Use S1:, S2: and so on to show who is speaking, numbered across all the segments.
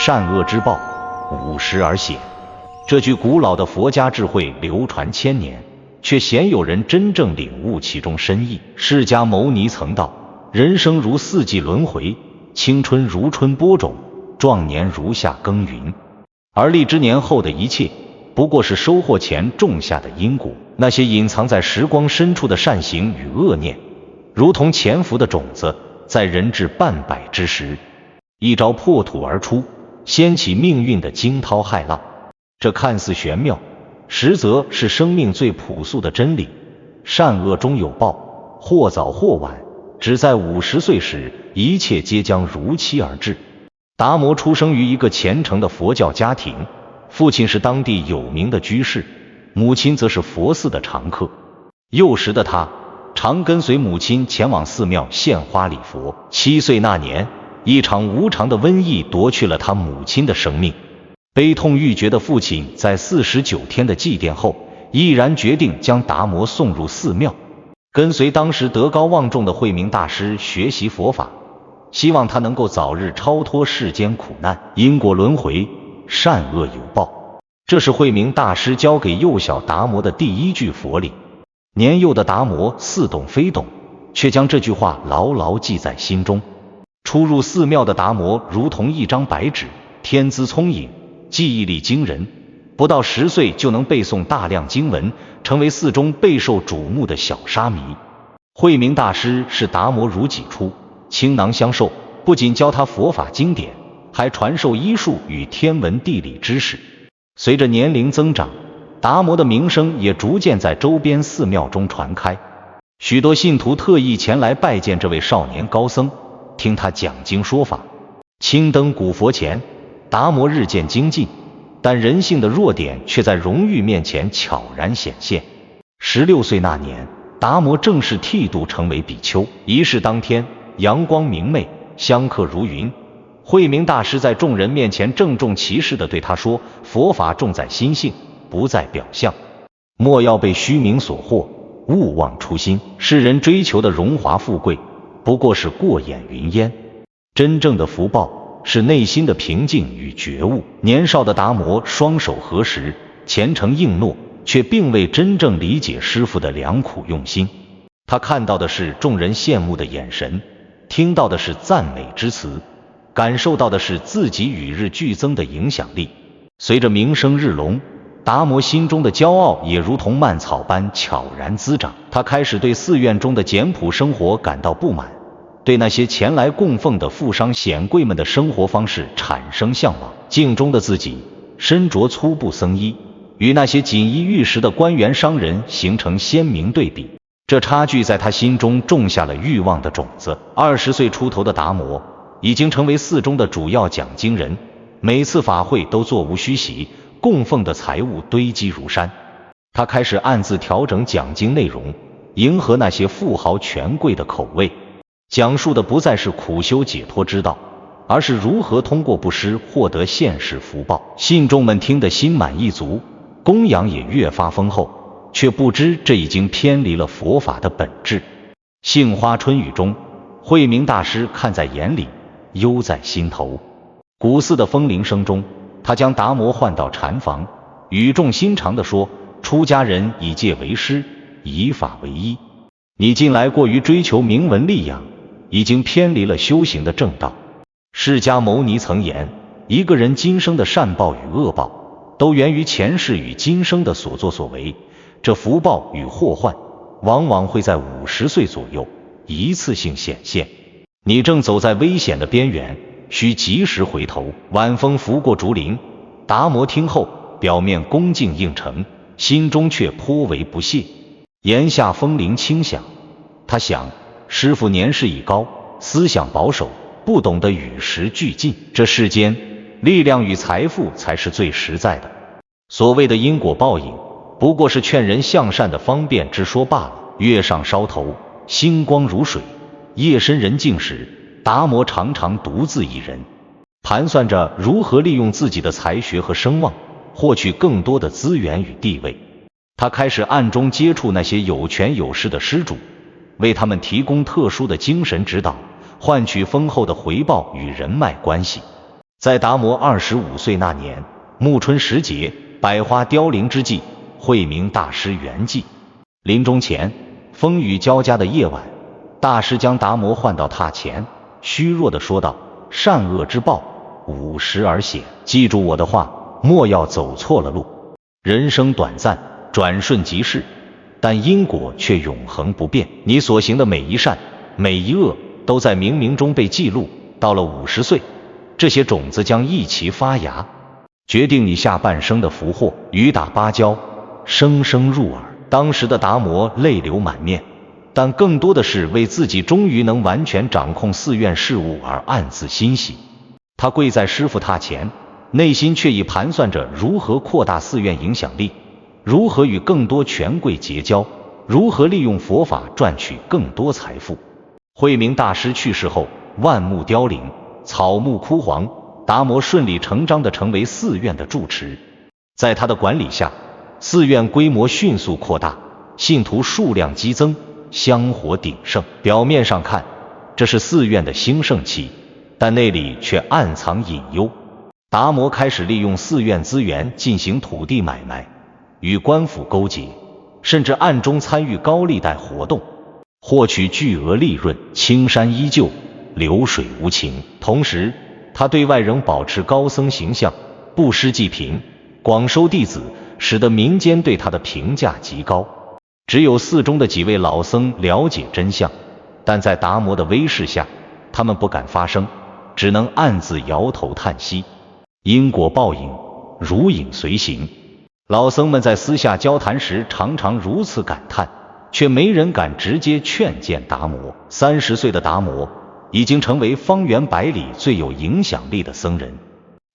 S1: 善恶之报，五十而显。这句古老的佛家智慧流传千年，却鲜有人真正领悟其中深意。释迦牟尼曾道：人生如四季轮回，青春如春播种，壮年如夏耕耘。而立之年后的一切，不过是收获前种下的因果。那些隐藏在时光深处的善行与恶念，如同潜伏的种子，在人至半百之时，一朝破土而出，掀起命运的惊涛骇浪。这看似玄妙，实则是生命最朴素的真理：善恶终有报，或早或晚，只在50岁时，一切皆将如期而至。达摩出生于一个虔诚的佛教家庭，父亲是当地有名的居士，母亲则是佛寺的常客。幼时的他常跟随母亲前往寺庙献花礼佛。7岁那年，一场无常的瘟疫夺去了他母亲的生命。悲痛欲绝的父亲在49天的祭奠后，毅然决定将达摩送入寺庙，跟随当时德高望重的慧明大师学习佛法，希望他能够早日超脱世间苦难。因果轮回，善恶有报，这是慧明大师教给幼小达摩的第一句佛理。年幼的达摩似懂非懂，却将这句话牢牢记在心中。初入寺庙的达摩如同一张白纸，天资聪颖，记忆力惊人，不到10岁就能背诵大量经文，成为寺中备受瞩目的小沙弥。慧明大师视达摩如己出，倾囊相授，不仅教他佛法经典，还传授医术与天文地理知识。随着年龄增长，达摩的名声也逐渐在周边寺庙中传开，许多信徒特意前来拜见这位少年高僧，听他讲经说法。青灯古佛前，达摩日渐精进，但人性的弱点却在荣誉面前悄然显现。16岁那年，达摩正式剃度成为比丘。仪式当天，阳光明媚，香客如云。慧明大师在众人面前郑重其事地对他说：佛法重在心性，不在表象，莫要被虚名所惑，勿忘初心。世人追求的荣华富贵，不过是过眼云烟，真正的福报是内心的平静与觉悟。年少的达摩双手合十，虔诚应诺，却并未真正理解师父的良苦用心。他看到的是众人羡慕的眼神，听到的是赞美之词，感受到的是自己与日俱增的影响力。随着名声日隆，达摩心中的骄傲也如同蔓草般悄然滋长。他开始对寺院中的简朴生活感到不满，对那些前来供奉的富商显贵们的生活方式产生向往。镜中的自己身着粗布僧衣，与那些锦衣玉食的官员商人形成鲜明对比，这差距在他心中种下了欲望的种子。20岁出头的达摩已经成为寺中的主要讲经人，每次法会都座无虚席，供奉的财物堆积如山。他开始暗自调整讲经内容，迎合那些富豪权贵的口味，讲述的不再是苦修解脱之道，而是如何通过布施获得现世福报。信众们听得心满意足，供养也越发丰厚，却不知这已经偏离了佛法的本质。杏花春雨中，慧明大师看在眼里，忧在心头。古寺的风铃声中，他将达摩唤到禅房，语重心长地说：出家人以戒为师，以法为依，你近来过于追求名闻利养，已经偏离了修行的正道。释迦牟尼曾言，一个人今生的善报与恶报，都源于前世与今生的所作所为，这福报与祸患往往会在50岁左右一次性显现。你正走在危险的边缘，需及时回头。晚风拂过竹林，达摩听后表面恭敬应承，心中却颇为不屑。檐下风铃轻响，他想，师父年事已高，思想保守，不懂得与时俱进。这世间力量与财富才是最实在的，所谓的因果报应，不过是劝人向善的方便之说罢了。月上梢头，星光如水，夜深人静时，达摩常常独自一人，盘算着如何利用自己的才学和声望，获取更多的资源与地位。他开始暗中接触那些有权有势的施主，为他们提供特殊的精神指导，换取丰厚的回报与人脉关系。在达摩25岁那年，暮春时节，百花凋零之际，慧明大师圆寂。临终前，风雨交加的夜晚，大师将达摩唤到榻前，虚弱地说道：善恶之报，50时而显，记住我的话，莫要走错了路。人生短暂，转瞬即逝，但因果却永恒不变。你所行的每一善，每一恶，都在冥冥中被记录。到了50岁，这些种子将一齐发芽，决定你下半生的福祸。雨打芭蕉，声声入耳。当时的达摩泪流满面，但更多的是为自己终于能完全掌控寺院事务而暗自欣喜。他跪在师父榻前，内心却已盘算着如何扩大寺院影响力，如何与更多权贵结交，如何利用佛法赚取更多财富。慧明大师去世后，万木凋零，草木枯黄，达摩顺理成章地成为寺院的住持。在他的管理下，寺院规模迅速扩大，信徒数量激增，香火鼎盛。表面上看，这是寺院的兴盛期，但内里却暗藏隐忧。达摩开始利用寺院资源进行土地买卖，与官府勾结，甚至暗中参与高利贷活动，获取巨额利润。青山依旧，流水无情。同时，他对外仍保持高僧形象，不施济贫，广收弟子，使得民间对他的评价极高。只有寺中的几位老僧了解真相，但在达摩的威势下，他们不敢发声，只能暗自摇头叹息。因果报应，如影随形。老僧们在私下交谈时常常如此感叹，却没人敢直接劝谏达摩。30岁的达摩已经成为方圆百里最有影响力的僧人。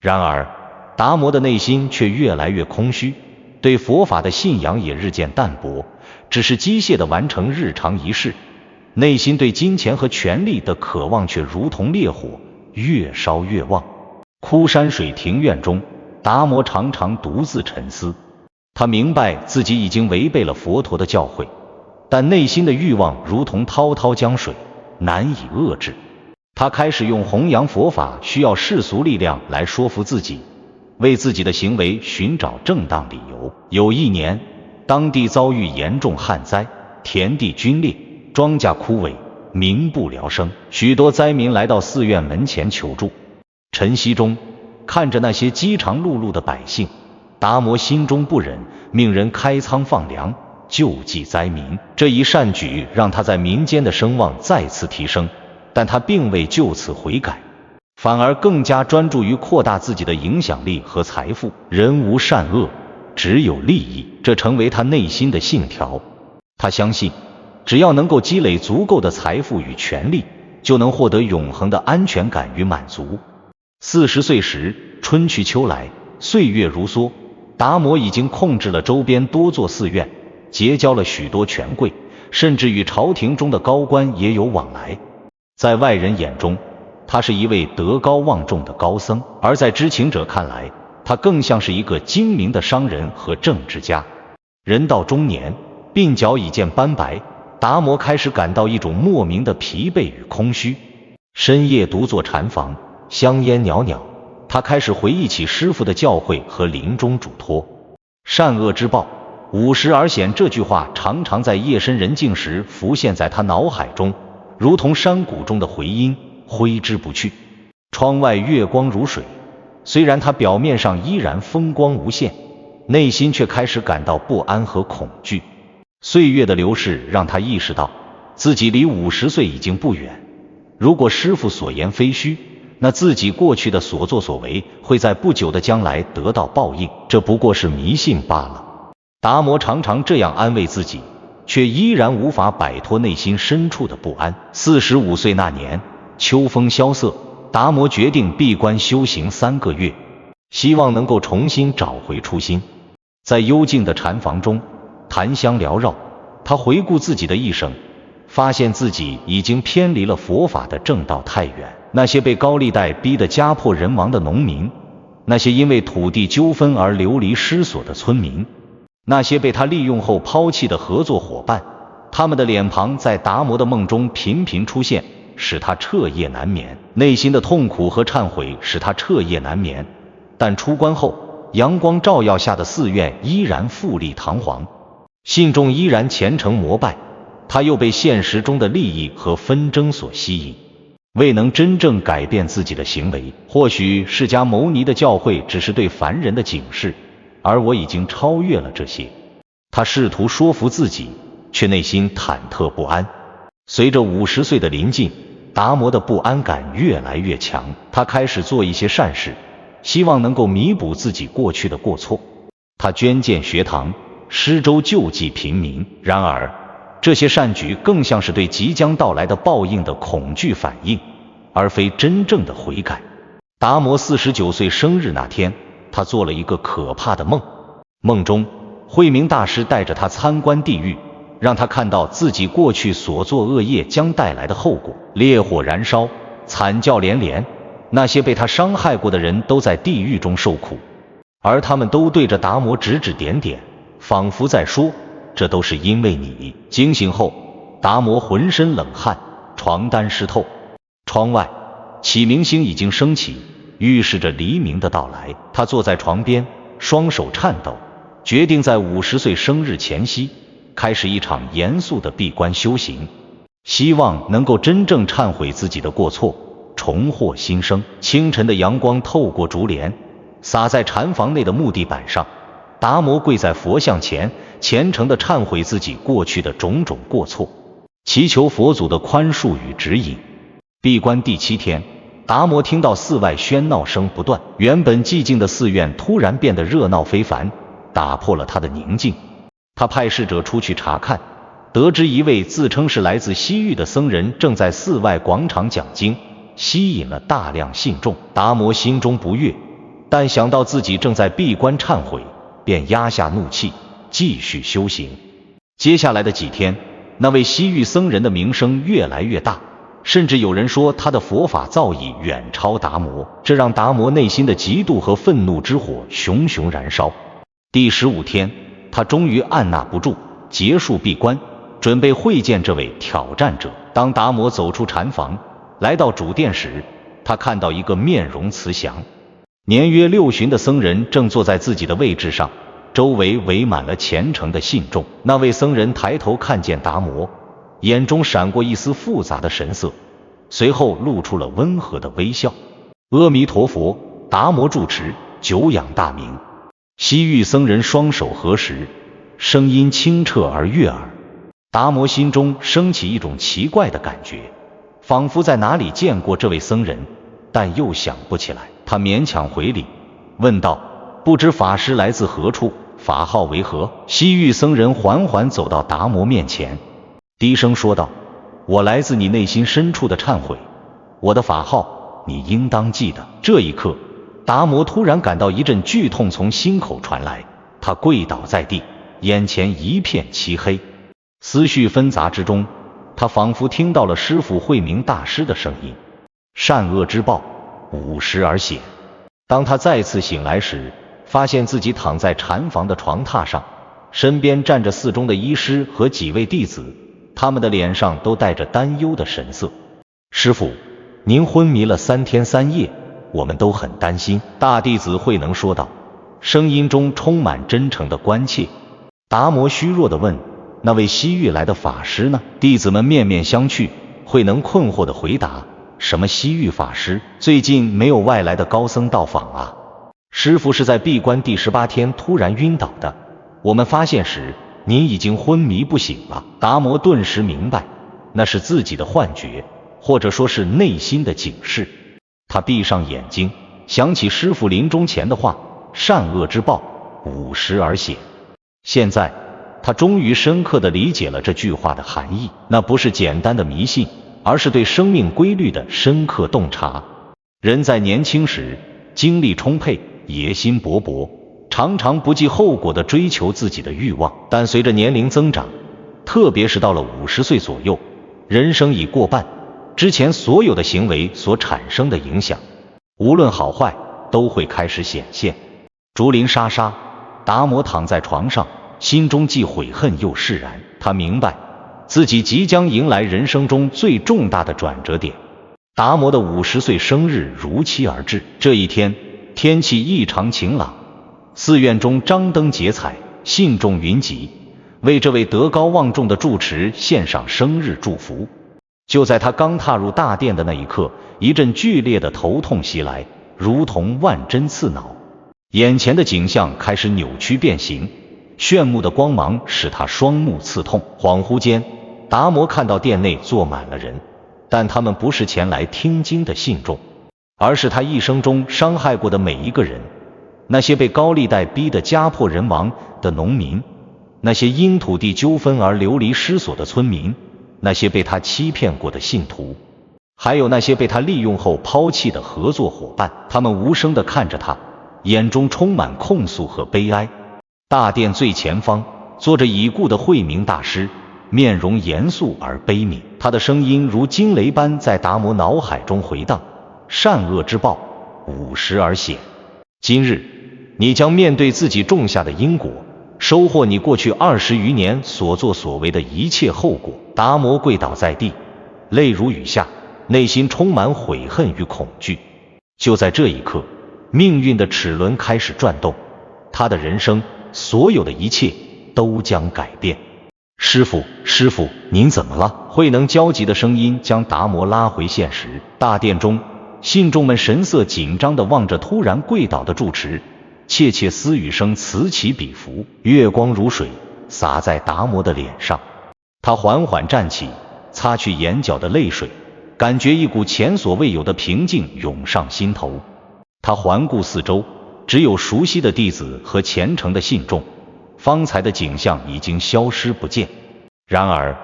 S1: 然而，达摩的内心却越来越空虚，对佛法的信仰也日渐淡薄，只是机械地完成日常仪式，内心对金钱和权力的渴望却如同烈火，越烧越旺。枯山水庭院中，达摩常常独自沉思。他明白自己已经违背了佛陀的教诲，但内心的欲望如同滔滔江水，难以遏制。他开始用弘扬佛法需要世俗力量来说服自己，为自己的行为寻找正当理由。有一年，当地遭遇严重旱灾，田地龟裂，庄稼枯萎，民不聊生。许多灾民来到寺院门前求助。晨曦中，看着那些饥肠辘辘的百姓，达摩心中不忍，命人开仓放粮，救济灾民。这一善举让他在民间的声望再次提升，但他并未就此悔改，反而更加专注于扩大自己的影响力和财富。人无善恶，只有利益，这成为他内心的信条。他相信，只要能够积累足够的财富与权力，就能获得永恒的安全感与满足。40岁时，春去秋来，岁月如梭，达摩已经控制了周边多座寺院，结交了许多权贵，甚至与朝廷中的高官也有往来。在外人眼中，他是一位德高望重的高僧，而在知情者看来，他更像是一个精明的商人和政治家。人到中年，鬓角已见斑白，达摩开始感到一种莫名的疲惫与空虚。深夜独坐禅房，香烟袅袅，他开始回忆起师父的教诲和临终嘱托。善恶之报，50时而显，这句话常常在夜深人静时浮现在他脑海中，如同山谷中的回音，挥之不去。窗外月光如水，虽然他表面上依然风光无限，内心却开始感到不安和恐惧。岁月的流逝让他意识到，自己离50岁已经不远。如果师父所言非虚，那自己过去的所作所为会在不久的将来得到报应，这不过是迷信罢了。达摩常常这样安慰自己，却依然无法摆脱内心深处的不安。45岁那年，秋风萧瑟，达摩决定闭关修行3个月，希望能够重新找回初心。在幽静的禅房中，檀香缭绕，他回顾自己的一生，发现自己已经偏离了佛法的正道太远。那些被高利贷逼得家破人亡的农民，那些因为土地纠纷而流离失所的村民，那些被他利用后抛弃的合作伙伴，他们的脸庞在达摩的梦中频频出现，使他彻夜难眠，内心的痛苦和忏悔使他彻夜难眠。但出关后，阳光照耀下的寺院依然富丽堂皇，信众依然虔诚膜拜。他又被现实中的利益和纷争所吸引，未能真正改变自己的行为。或许释迦牟尼的教诲只是对凡人的警示，而我已经超越了这些。他试图说服自己，却内心忐忑不安。随着50岁的临近，达摩的不安感越来越强。他开始做一些善事，希望能够弥补自己过去的过错。他捐建学堂，施粥救济贫民。然而，这些善举更像是对即将到来的报应的恐惧反应，而非真正的悔改。达摩49岁生日那天，他做了一个可怕的梦。梦中，慧明大师带着他参观地狱，让他看到自己过去所作恶业将带来的后果。烈火燃烧，惨叫连连，那些被他伤害过的人都在地狱中受苦，而他们都对着达摩指指点点，仿佛在说，这都是因为你。惊醒后，达摩浑身冷汗，床单湿透。窗外，启明星已经升起，预示着黎明的到来。他坐在床边，双手颤抖，决定在50岁生日前夕开始一场严肃的闭关修行，希望能够真正忏悔自己的过错，重获新生。清晨的阳光透过竹帘，洒在禅房内的木地板上。达摩跪在佛像前，虔诚地忏悔自己过去的种种过错，祈求佛祖的宽恕与指引。闭关第7天，达摩听到寺外喧闹声不断，原本寂静的寺院突然变得热闹非凡，打破了他的宁静。他派使者出去查看，得知一位自称是来自西域的僧人正在寺外广场讲经，吸引了大量信众。达摩心中不悦，但想到自己正在闭关忏悔，便压下怒气，继续修行。接下来的几天，那位西域僧人的名声越来越大，甚至有人说他的佛法造诣远超达摩，这让达摩内心的嫉妒和愤怒之火熊熊燃烧。第15天，他终于按捺不住，结束闭关，准备会见这位挑战者。当达摩走出禅房，来到主殿时，他看到一个面容慈祥、年约60的僧人正坐在自己的位置上，周围围满了虔诚的信众。那位僧人抬头看见达摩，眼中闪过一丝复杂的神色，随后露出了温和的微笑。阿弥陀佛，达摩住持，久仰大名。西域僧人双手合十，声音清澈而悦耳。达摩心中升起一种奇怪的感觉，仿佛在哪里见过这位僧人，但又想不起来。他勉强回礼，问道：不知法师来自何处，法号为何？西域僧人缓缓走到达摩面前，低声说道：我来自你内心深处的忏悔，我的法号你应当记得。这一刻，达摩突然感到一阵剧痛从心口传来，他跪倒在地，眼前一片漆黑。思绪纷杂之中，他仿佛听到了师父慧明大师的声音：善恶之报50而显。当他再次醒来时，发现自己躺在禅房的床榻上，身边站着寺中的医师和几位弟子，他们的脸上都带着担忧的神色。师父，您昏迷了3天3夜，我们都很担心。大弟子慧能说道，声音中充满真诚的关切。达摩虚弱地问：那位西域来的法师呢？弟子们面面相觑，慧能困惑地回答：什么西域法师？最近没有外来的高僧到访啊。师父是在闭关第18天突然晕倒的，我们发现时您已经昏迷不醒了。达摩顿时明白，那是自己的幻觉，或者说是内心的警示。他闭上眼睛，想起师父临终前的话：善恶之报50而显。现在他终于深刻地理解了这句话的含义，那不是简单的迷信，而是对生命规律的深刻洞察。人在年轻时精力充沛，野心勃勃，常常不计后果地追求自己的欲望，但随着年龄增长，特别是到了50岁左右，人生已过半，之前所有的行为所产生的影响，无论好坏，都会开始显现。竹林沙达摩躺在床上，心中既悔恨又释然。他明白，自己即将迎来人生中最重大的转折点。达摩的50岁生日如期而至，这一天天气异常晴朗，寺院中张灯结彩，信众云集，为这位德高望重的住持献上生日祝福。就在他刚踏入大殿的那一刻，一阵剧烈的头痛袭来，如同万针刺脑，眼前的景象开始扭曲变形，炫目的光芒使他双目刺痛。恍惚间，达摩看到殿内坐满了人，但他们不是前来听经的信众，而是他一生中伤害过的每一个人，那些被高利贷逼得家破人亡的农民，那些因土地纠纷而流离失所的村民，那些被他欺骗过的信徒，还有那些被他利用后抛弃的合作伙伴。他们无声地看着他，眼中充满控诉和悲哀。大殿最前方坐着已故的慧明大师，面容严肃而悲悯，他的声音如惊雷般在达摩脑海中回荡：善恶之报50而显，今日你将面对自己种下的因果，收获你过去20余年所作所为的一切后果。达摩跪倒在地，泪如雨下，内心充满悔恨与恐惧。就在这一刻，命运的齿轮开始转动，他的人生所有的一切都将改变。师父，师父，您怎么了？慧能焦急的声音将达摩拉回现实。大殿中，信众们神色紧张地望着突然跪倒的住持，窃窃私语声此起彼伏，月光如水洒在达摩的脸上。他缓缓站起，擦去眼角的泪水，感觉一股前所未有的平静涌上心头。他环顾四周，只有熟悉的弟子和虔诚的信众，方才的景象已经消失不见。然而，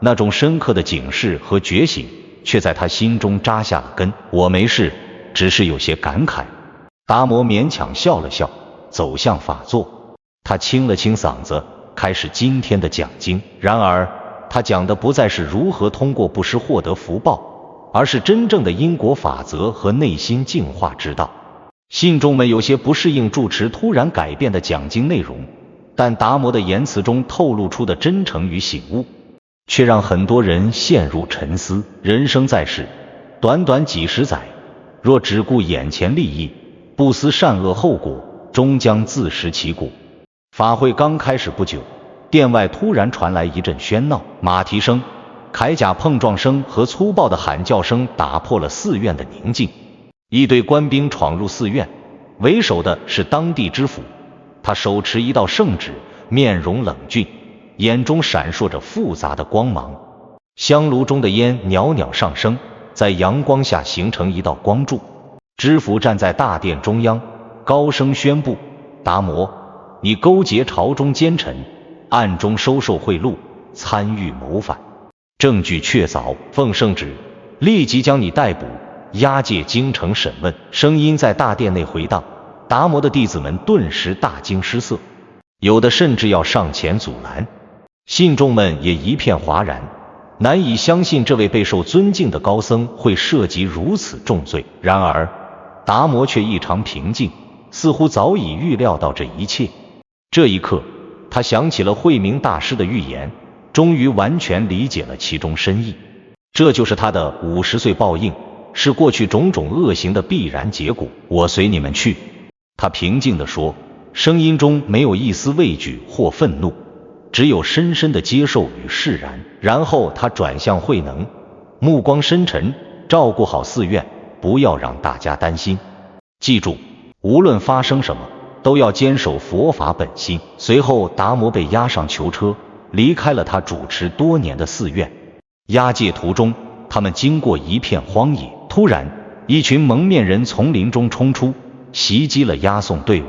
S1: 那种深刻的警示和觉醒却在他心中扎下了根。我没事，只是有些感慨。达摩勉强笑了笑，走向法座。他清了清嗓子，开始今天的讲经。然而，他讲的不再是如何通过布施获得福报，而是真正的因果法则和内心净化之道。信众们有些不适应住持突然改变的讲经内容，但达摩的言辞中透露出的真诚与醒悟，却让很多人陷入沉思。人生在世，短短几十载，若只顾眼前利益，不思善恶后果，终将自食其果。法会刚开始不久，殿外突然传来一阵喧闹，马蹄声、铠甲碰撞声和粗暴的喊叫声打破了寺院的宁静。一队官兵闯入寺院，为首的是当地知府，他手持一道圣旨，面容冷峻，眼中闪烁着复杂的光芒。香炉中的烟袅袅上升，在阳光下形成一道光柱。知府站在大殿中央，高声宣布：达摩，你勾结朝中奸臣，暗中收受贿赂，参与谋反，证据确凿，奉圣旨，立即将你逮捕，押解京城审问。声音在大殿内回荡，达摩的弟子们顿时大惊失色，有的甚至要上前阻拦。信众们也一片哗然，难以相信这位备受尊敬的高僧会涉及如此重罪。然而，达摩却异常平静，似乎早已预料到这一切。这一刻，他想起了慧明大师的预言，终于完全理解了其中深意。这就是他的50岁报应，是过去种种恶行的必然结果。我随你们去，他平静地说，声音中没有一丝畏惧或愤怒，只有深深的接受与释然。然后他转向慧能，目光深沉，照顾好寺院，不要让大家担心。记住，无论发生什么，都要坚守佛法本心。随后，达摩被押上囚车，离开了他主持多年的寺院。押解途中，他们经过一片荒野，突然，一群蒙面人从林中冲出，袭击了押送队伍。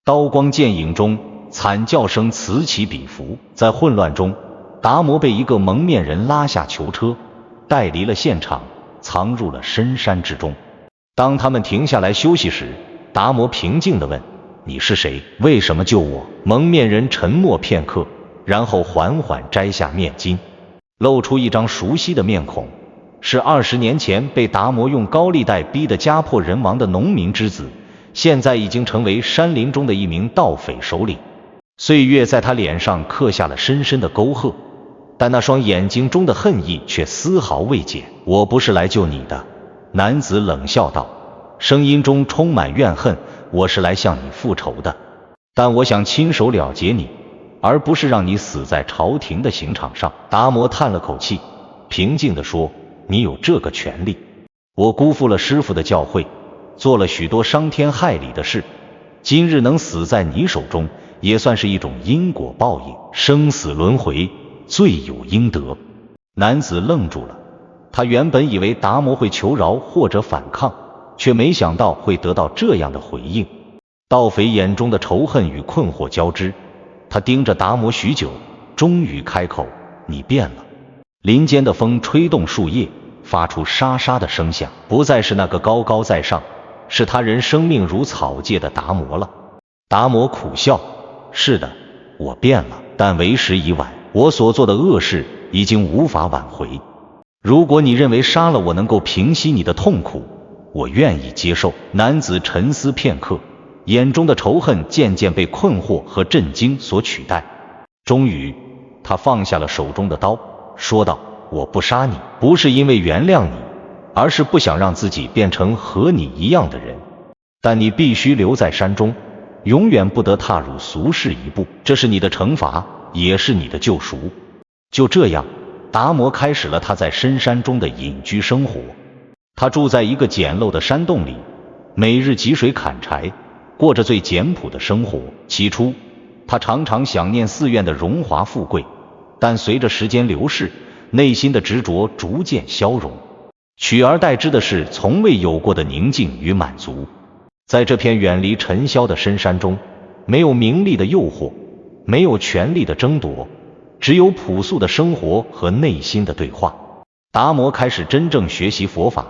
S1: 刀光剑影中，惨叫声此起彼伏。在混乱中，达摩被一个蒙面人拉下囚车，带离了现场，藏入了深山之中。当他们停下来休息时，达摩平静地问：你是谁？为什么救我？蒙面人沉默片刻，然后缓缓摘下面巾，露出一张熟悉的面孔，是20年前被达摩用高利贷逼得家破人亡的农民之子，现在已经成为山林中的一名盗匪首领。岁月在他脸上刻下了深深的沟壑，但那双眼睛中的恨意却丝毫未减。我不是来救你的，男子冷笑道，声音中充满怨恨，我是来向你复仇的，但我想亲手了结你，而不是让你死在朝廷的刑场上。达摩叹了口气，平静地说，你有这个权利。我辜负了师父的教诲，做了许多伤天害理的事，今日能死在你手中，也算是一种因果报应，生死轮回，罪有应得。男子愣住了，他原本以为达摩会求饶或者反抗，却没想到会得到这样的回应。盗匪眼中的仇恨与困惑交织，他盯着达摩许久，终于开口，你变了。林间的风吹动树叶，发出沙沙的声响，不再是那个高高在上，是他人生命如草芥的达摩了。达摩苦笑，是的，我变了，但为时已晚，我所做的恶事已经无法挽回。如果你认为杀了我能够平息你的痛苦，我愿意接受。男子沉思片刻，眼中的仇恨渐渐被困惑和震惊所取代。终于，他放下了手中的刀，说道，我不杀你，不是因为原谅你，而是不想让自己变成和你一样的人。但你必须留在山中，永远不得踏入俗世一步，这是你的惩罚，也是你的救赎。就这样，达摩开始了他在深山中的隐居生活。他住在一个简陋的山洞里，每日汲水砍柴，过着最简朴的生活。起初，他常常想念寺院的荣华富贵，但随着时间流逝，内心的执着逐渐消融，取而代之的是从未有过的宁静与满足。在这片远离尘嚣的深山中，没有名利的诱惑，没有权力的争夺，只有朴素的生活和内心的对话。达摩开始真正学习佛法，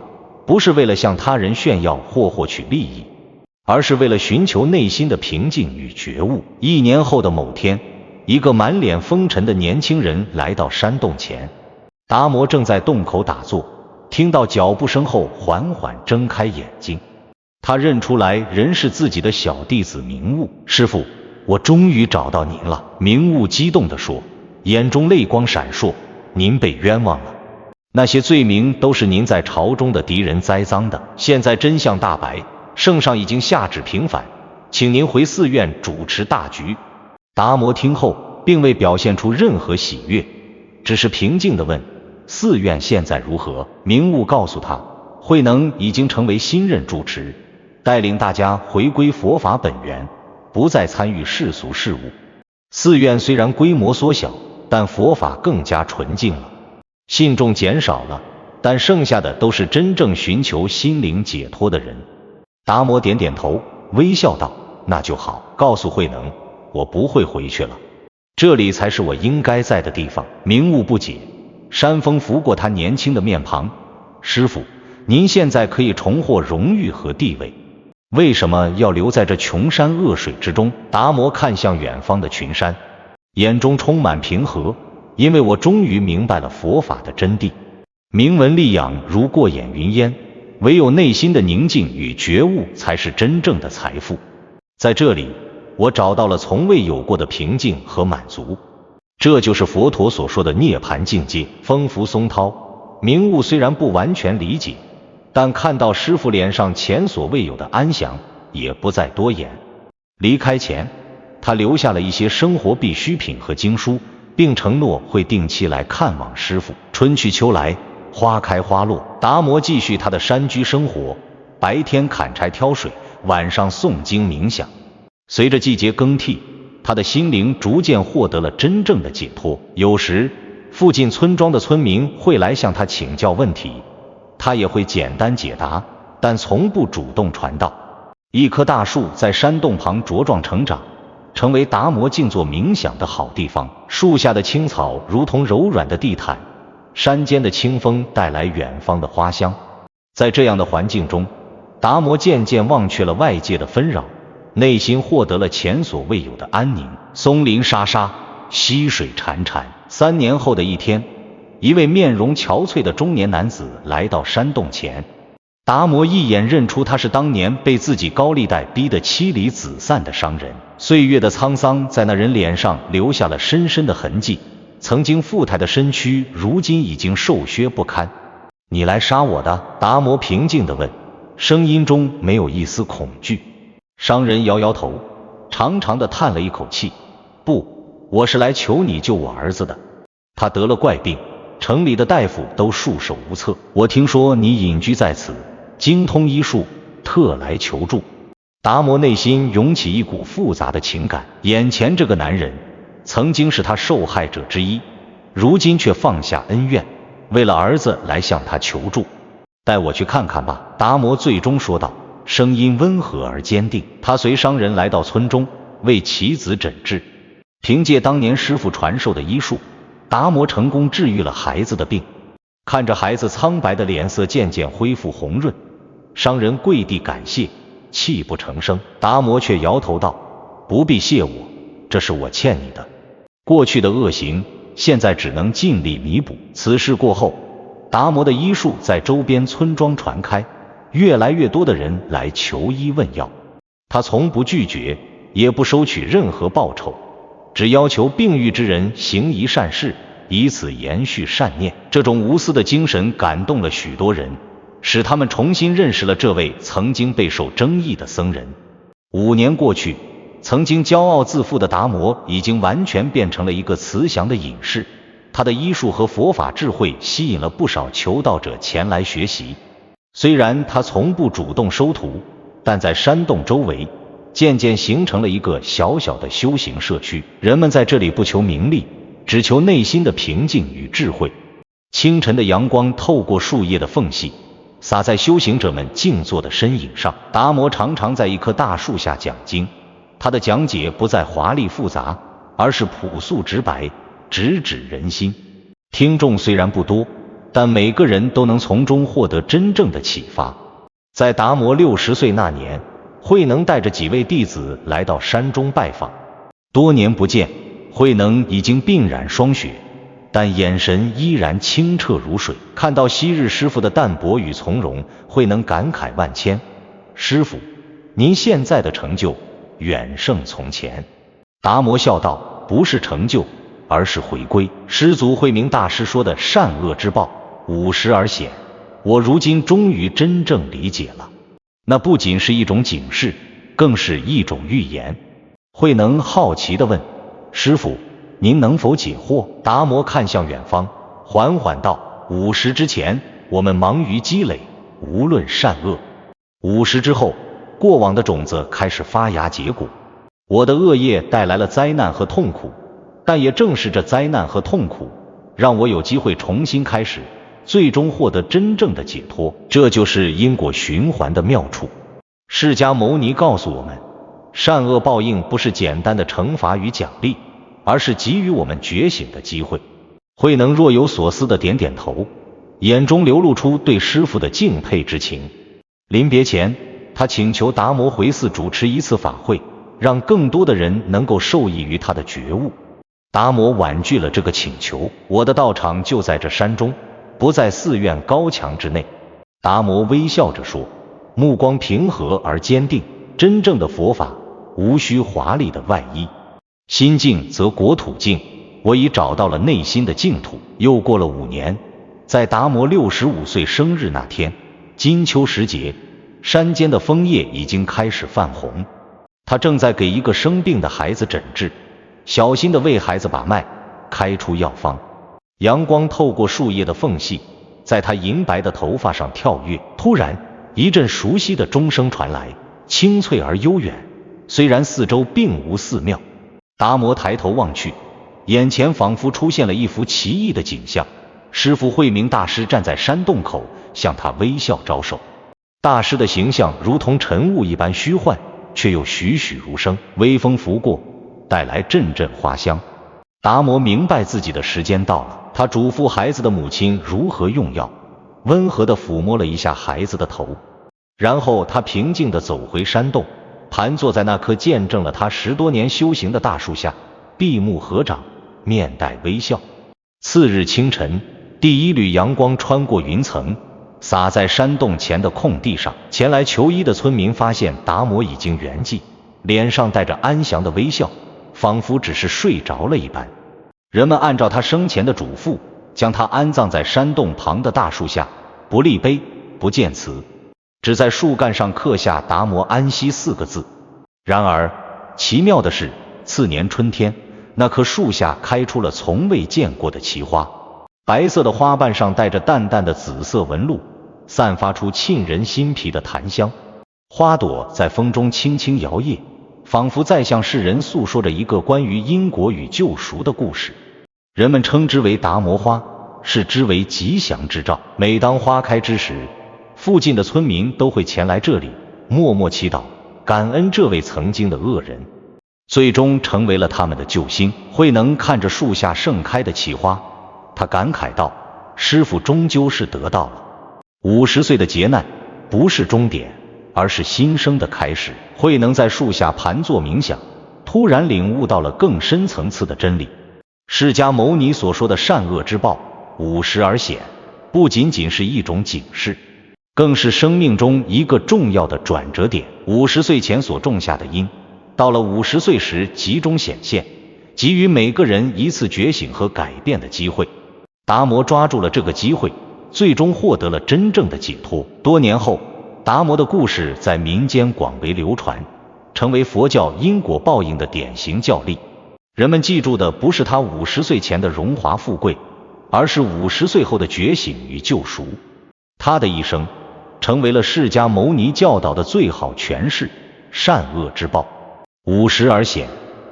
S1: 不是为了向他人炫耀或获取利益，而是为了寻求内心的平静与觉悟。1年后的某天，一个满脸风尘的年轻人来到山洞前，达摩正在洞口打坐，听到脚步声后缓缓睁开眼睛。他认出来人是自己的小弟子明悟。师父，我终于找到您了。明悟激动地说，眼中泪光闪烁，您被冤枉了，那些罪名都是您在朝中的敌人栽赃的，现在真相大白，圣上已经下旨平反，请您回寺院主持大局。达摩听后并未表现出任何喜悦，只是平静地问，寺院现在如何？明悟告诉他，慧能已经成为新任住持，带领大家回归佛法本源，不再参与世俗事务。寺院虽然规模缩小，但佛法更加纯净了，信众减少了，但剩下的都是真正寻求心灵解脱的人。达摩点点头，微笑道，那就好，告诉慧能，我不会回去了，这里才是我应该在的地方。明悟不解，山风拂过他年轻的面庞，师父，您现在可以重获荣誉和地位，为什么要留在这穷山恶水之中？达摩看向远方的群山，眼中充满平和，因为我终于明白了佛法的真谛。名闻利养如过眼云烟，唯有内心的宁静与觉悟才是真正的财富。在这里，我找到了从未有过的平静和满足，这就是佛陀所说的涅槃境界。风拂松涛，明悟虽然不完全理解，但看到师父脸上前所未有的安详，也不再多言。离开前，他留下了一些生活必需品和经书，并承诺会定期来看望师父。春去秋来，花开花落，达摩继续他的山居生活，白天砍柴挑水，晚上诵经冥想。随着季节更替，他的心灵逐渐获得了真正的解脱。有时，附近村庄的村民会来向他请教问题，他也会简单解答，但从不主动传道。一棵大树在山洞旁茁壮成长，成为达摩静坐冥想的好地方。树下的青草如同柔软的地毯，山间的清风带来远方的花香。在这样的环境中，达摩渐渐忘却了外界的纷扰，内心获得了前所未有的安宁。松林沙沙，溪水潺潺。3年后的一天，一位面容憔悴的中年男子来到山洞前，达摩一眼认出他是当年被自己高利贷逼得妻离子散的商人。岁月的沧桑在那人脸上留下了深深的痕迹，曾经富态的身躯如今已经瘦削不堪。你来杀我的？达摩平静地问，声音中没有一丝恐惧。商人摇摇头，长长的叹了一口气，不，我是来求你救我儿子的。他得了怪病，城里的大夫都束手无策。我听说你隐居在此，精通医术，特来求助。达摩内心涌起一股复杂的情感，眼前这个男人曾经是他受害者之一，如今却放下恩怨，为了儿子来向他求助。带我去看看吧，达摩最终说道，声音温和而坚定。他随商人来到村中，为其子诊治。凭借当年师傅传授的医术，达摩成功治愈了孩子的病。看着孩子苍白的脸色渐渐恢复红润，商人跪地感谢，泣不成声。达摩却摇头道，不必谢我，这是我欠你的。过去的恶行，现在只能尽力弥补。此事过后，达摩的医术在周边村庄传开，越来越多的人来求医问药。他从不拒绝，也不收取任何报酬，只要求病愈之人行一善事，以此延续善念。这种无私的精神感动了许多人，使他们重新认识了这位曾经备受争议的僧人。5年过去，曾经骄傲自负的达摩已经完全变成了一个慈祥的隐士。他的医术和佛法智慧吸引了不少求道者前来学习。虽然他从不主动收徒，但在山洞周围渐渐形成了一个小小的修行社区。人们在这里不求名利，只求内心的平静与智慧。清晨的阳光透过树叶的缝隙，洒在修行者们静坐的身影上。达摩常常在一棵大树下讲经，他的讲解不再华丽复杂，而是朴素直白，直指人心。听众虽然不多，但每个人都能从中获得真正的启发。在达摩60岁那年，慧能带着几位弟子来到山中拜访。多年不见，慧能已经鬓染霜雪，但眼神依然清澈如水。看到昔日师父的淡泊与从容，慧能感慨万千。师父，您现在的成就远胜从前。达摩笑道，不是成就，而是回归。师祖慧明大师说的善恶之报，50时而显，我如今终于真正理解了。那不仅是一种警示，更是一种预言。慧能好奇地问，师父，您能否解惑？达摩看向远方，缓缓道，50时之前，我们忙于积累，无论善恶；50时之后，过往的种子开始发芽结果。我的恶业带来了灾难和痛苦，但也正是这灾难和痛苦，让我有机会重新开始，最终获得真正的解脱。这就是因果循环的妙处。释迦牟尼告诉我们，善恶报应不是简单的惩罚与奖励，而是给予我们觉醒的机会。慧能若有所思地点点头，眼中流露出对师父的敬佩之情。临别前，他请求达摩回寺主持一次法会，让更多的人能够受益于他的觉悟。达摩婉拒了这个请求，我的道场就在这山中，不在寺院高墙之内。达摩微笑着说，目光平和而坚定，真正的佛法无需华丽的外衣，心静则国土静，我已找到了内心的净土。又过了5年，在达摩65岁生日那天，金秋时节，山间的枫叶已经开始泛红。他正在给一个生病的孩子诊治，小心地为孩子把脉，开出药方。阳光透过树叶的缝隙，在他银白的头发上跳跃。突然，一阵熟悉的钟声传来，清脆而悠远，虽然四周并无寺庙。达摩抬头望去，眼前仿佛出现了一幅奇异的景象。师父慧明大师站在山洞口，向他微笑招手。大师的形象如同晨雾一般虚幻，却又栩栩如生。微风拂过，带来阵阵花香。达摩明白自己的时间到了，他嘱咐孩子的母亲如何用药，温和地抚摸了一下孩子的头，然后他平静地走回山洞，盘坐在那棵见证了他10多年修行的大树下，闭目合掌，面带微笑。次日清晨，第一缕阳光穿过云层，洒在山洞前的空地上。前来求医的村民发现达摩已经圆寂，脸上带着安详的微笑，仿佛只是睡着了一般。人们按照他生前的嘱咐，将他安葬在山洞旁的大树下，不立碑，不见祠，只在树干上刻下达摩安息4个字。然而奇妙的是，次年春天，那棵树下开出了从未见过的奇花，白色的花瓣上带着淡淡的紫色纹路，散发出沁人心脾的檀香。花朵在风中轻轻摇曳，仿佛在向世人诉说着一个关于因果与救赎的故事。人们称之为达摩花，视之为吉祥之兆。每当花开之时，附近的村民都会前来这里，默默祈祷，感恩这位曾经的恶人，最终成为了他们的救星。慧能看着树下盛开的奇花，他感慨道：师父终究是得到了。50岁的劫难不是终点，而是新生的开始。慧能在树下盘坐冥想，突然领悟到了更深层次的真理。释迦牟尼所说的善恶之报，50而显，不仅仅是一种警示，更是生命中一个重要的转折点。50岁前所种下的因，到了50岁时集中显现，给予每个人一次觉醒和改变的机会。达摩抓住了这个机会，最终获得了真正的解脱。多年后，达摩的故事在民间广为流传，成为佛教因果报应的典型教例。人们记住的不是他50岁前的荣华富贵，而是50岁后的觉醒与救赎。他的一生成为了释迦牟尼教导的最好诠释，善恶之报，50而显。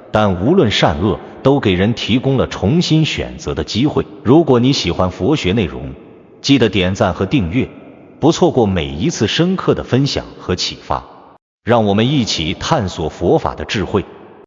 S1: 但无论善恶，都给人提供了重新选择的机会。如果你喜欢佛学内容，记得点赞和订阅，不错过每一次深刻的分享和启发。让我们一起探索佛法的智慧。